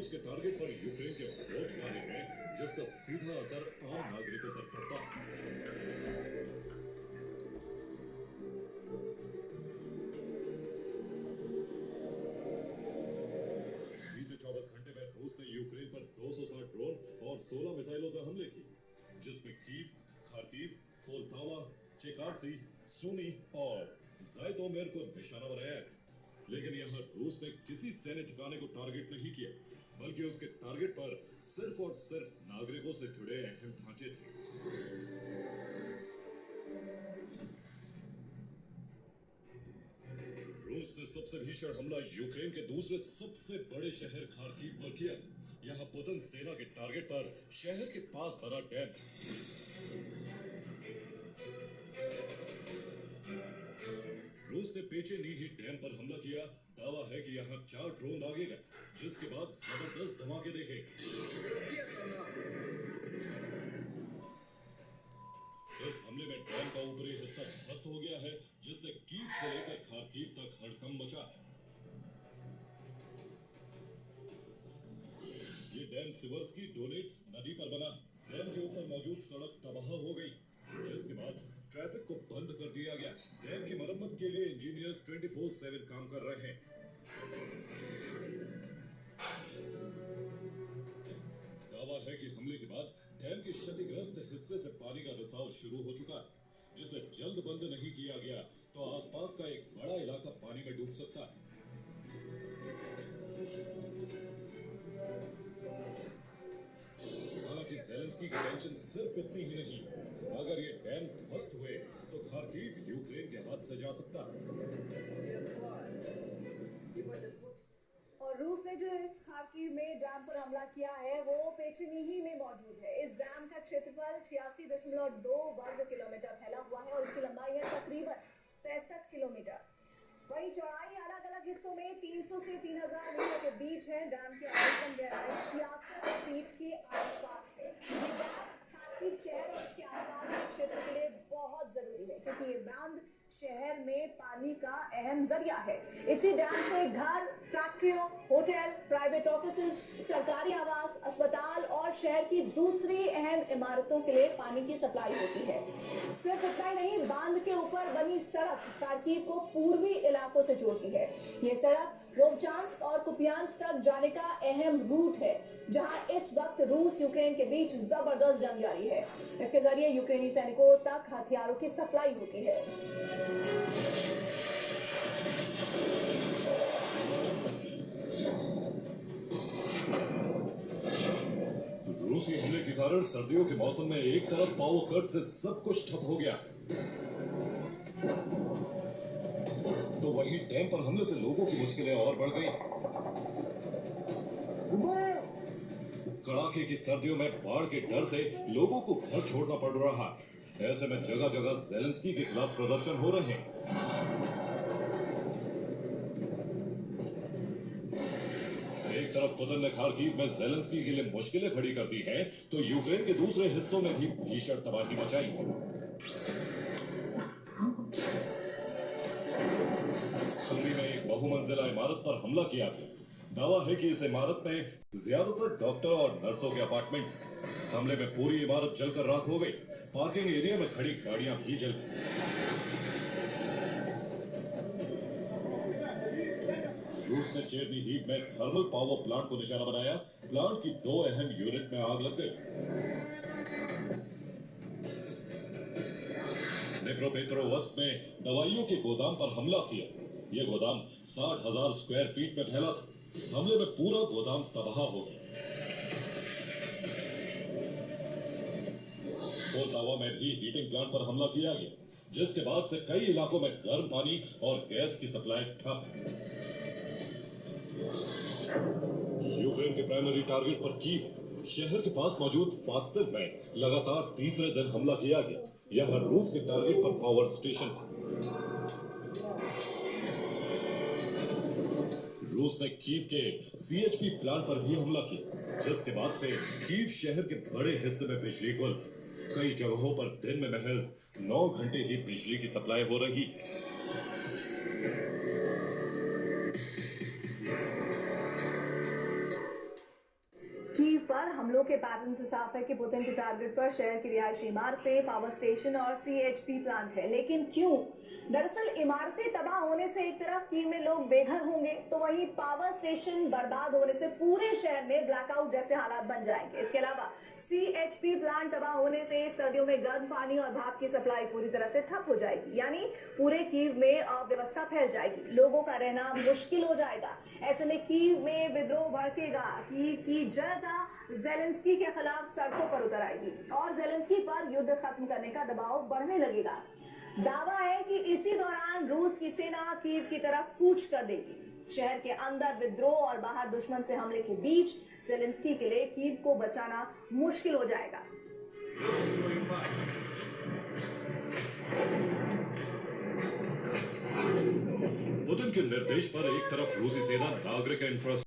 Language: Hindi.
रूस के टारगेट पर यूक्रेन के बहुत कार्य हैं जिसका सीधा असर आम नागरिकों पर पड़ता है। बीते 24 घंटे में रूस ने यूक्रेन पर 260 ड्रोन और 16 मिसाइलों से हमले किए, जिसमें कीव, खार्किव, पोलतावा, चेकार्सी, सुमी और ज़ाइटोमिर को निशाना बनाया है। लेकिन यहाँ रूस ने किसी सैन्य ठिकाने को टारगेट नहीं किया, बल्कि उसके टारगेट पर सिर्फ और सिर्फ नागरिकों से जुड़े अहम ढांचे थे। रूस ने सबसे भीषण हमला यूक्रेन के दूसरे सबसे बड़े शहर खार्किव पर किया। यहाँ पुतिन सेना के टारगेट पर शहर के पास बना डैम। रूस ने पेचेनी ही डैम पर हमला किया। दावा है कि यहाँ 4 ड्रोन दागे गए, जिसके बाद जबरदस्त धमाके देखे। इस हमले में डैम का ऊपरी हिस्सा ध्वस्त हो गया है, जिससे कीव से लेकर खार्किव तक हड़कंप मचा है। ये डैम सिवर्स्की डोनेट्स नदी पर बना है। डैम के ऊपर मौजूद सड़क तबाह हो गई, जिसके बाद ट्रैफिक को बंद कर दिया गया। डैम की मरम्मत के लिए इंजीनियर्स 24/7 काम कर रहे हैं। दावा है कि हमले के बाद डैम के क्षतिग्रस्त हिस्से से पानी का रिसाव शुरू हो चुका है। जिसे जल्द बंद नहीं किया गया तो आसपास का एक बड़ा इलाका पानी में डूब सकता है। हालांकि ज़ेलेंस्की की टेंशन सिर्फ इतनी ही नहीं, अगर ये डैम ध्वस्त हुए तो खार्किव यूक्रेन के हाथ से जा सकता है। और रूस ने जो इस खार्किव में डैम पर हमला किया है वो पेचेनीही में मौजूद है। इस डैम का क्षेत्रफल 86.2 वर्ग किलोमीटर फैला हुआ है और इसकी लंबाई है तकरीबन 65 किलोमीटर। वही चौड़ाई अलग अलग हिस्सों में 300 से 3000 मीटर के बीच है। डैम की अधिकतम गहराई 66 फीट के आसपास है। ये डैम खार्किव शहर और इसके आसपास के क्षेत्र के लिए बहुत जरूरी है, क्योंकि ये बांध शहर में पानी का अहम जरिया है। इसी डैम से घर, फैक्ट्रियों, होटल, प्राइवेट ऑफिसेज, सरकारी आवास, अस्पताल और शहर की दूसरी अहम इमारतों के लिए पानी की सप्लाई होती है। सिर्फ इतना ही नहीं, बांध के ऊपर बनी सड़क खार्किव को पूर्वी इलाकों से जोड़ती है। ये सड़क वोवचांस्क और कुपियांस्क तक जाने का अहम रूट है, जहां इस वक्त रूस यूक्रेन के बीच जबरदस्त जंग जारी है। इसके जरिए यूक्रेनी सैनिकों तक हथियारों की सप्लाई होती है। रूसी हमले के कारण सर्दियों के मौसम में एक तरफ पावर कट से सब कुछ ठप हो गया, तो वहीं डैम पर हमले से लोगों की मुश्किलें और बढ़ गई। कड़ाके की सर्दियों में बाढ़ के डर से लोगों को घर छोड़ना पड़ रहा है। ऐसे में जगह जगह ज़ेलेंस्की के खिलाफ प्रदर्शन हो रहे हैं। एक तरफ पुतिन ने खार्किव में ज़ेलेंस्की के लिए मुश्किलें खड़ी कर दी हैं, तो यूक्रेन के दूसरे हिस्सों में भी भीषण तबाही मचाई। सुमी में एक बहुमंजिला इमारत पर हमला किया गया। दावा है कि इस इमारत में ज्यादातर डॉक्टर और नर्सों के अपार्टमेंट। हमले में पूरी इमारत जलकर राख हो गई। पार्किंग एरिया में खड़ी गाड़ियां भी जल गई। रूस ने चेरनीहिव में थर्मल पावर प्लांट को निशाना बनाया। प्लांट की 2 अहम यूनिट में आग लग गई। डिनिप्रोपेट्रोव्स्क में दवाइयों के गोदाम पर हमला किया। यह गोदाम 60,000 स्क्वायर फीट में फैला था। हमले में पूरा गोदाम तबाह हो गया। पोलतावा में भी हीटिंग प्लांट पर हमला किया गया, जिसके बाद से कई इलाकों में गर्म पानी और गैस की सप्लाई ठप है। यूक्रेन के प्राइमरी टारगेट पर कीव शहर के पास मौजूद फास्टिव में लगातार तीसरे दिन हमला किया गया। यह रूस के टारगेट पर पावर स्टेशन था। रूस ने कीव के सीएचपी प्लांट पर भी हमला किया, जिसके बाद से कीव शहर के बड़े हिस्से में बिजली गुल। कई जगहों पर दिन में महज 9 घंटे ही बिजली की सप्लाई हो रही। पर हमलों के पैटर्न से साफ है कि पुतिन के टारगेट पर शहर की रिहायशी इमारतें, पावर स्टेशन और CHP प्लांट है। लेकिन क्यों? दरअसल इमारतें तबाह होने से एक तरफ कीव में लोग बेघर होंगे, तो वहीं पावर स्टेशन बर्बाद होने से पूरे शहर में ब्लैकआउट जैसे हालात बन जाएंगे। इसके अलावा CHP प्लांट तबाह होने से सर्दियों में गर्म पानी और भाप की सप्लाई पूरी तरह से ठप हो जाएगी, यानी पूरे कीव में अव्यवस्था फैल जाएगी, लोगों का रहना मुश्किल हो जाएगा। ऐसे में कीव में विद्रोह भड़केगा। कीव की जनता ज़ेलेंस्की के खिलाफ सड़कों पर उतर आएगी और ज़ेलेंस्की पर युद्ध खत्म करने का दबाव बढ़ने लगेगा। दावा है कि इसी दौरान रूस की सेना कीव की तरफ कूच कर देगी। शहर के अंदर विद्रोह और बाहर दुश्मन से हमले के बीच ज़ेलेंस्की के लिए कीव को बचाना मुश्किल हो जाएगा। पुतिन के निर्देश पर एक तरफ रूसी सेना नागरिक इंफ्रास्ट्रक्चर